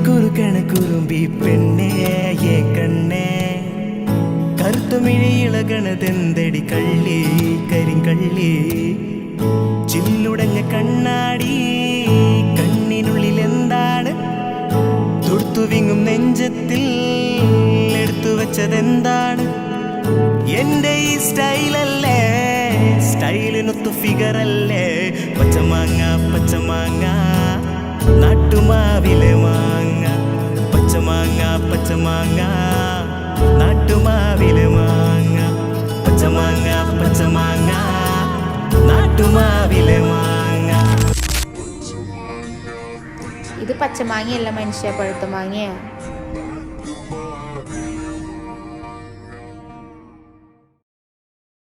കുറുക്കണ കുറുമ്പി പെണ്ണേ ഏ കണ്ണേ കറുത്തുമിഴിയിളകണതെന്തടി കള്ളി കരിങ്കള്ളി ചില്ലുടഞ്ഞ കണ്ണാടി കണ്ണിനുള്ളിൽ എന്താണ് തുടുത്തു വിങ്ങും നെഞ്ചത്തിൽ എടുത്തു വച്ചതെന്താണ് എന്റെ ഈ സ്റ്റൈലല്ലേ സ്റ്റൈലിനൊത്തു ഫിഗറല്ലേ പച്ചമാങ്ങ പച്ചമാങ്ങ നാട്ടുമാവിലെ മാങ്ങ പച്ചമാങ്ങ പച്ചമാങ്ങ നാട്ടുമാവിലെ മാങ്ങ പച്ചമാങ്ങ പച്ചമാങ്ങ നാട്ടുമാവിലെ മാങ്ങ. ഇത് പച്ചമാങ്ങയല്ല മനുഷ്യ, പഴുത്ത മാങ്ങയാ.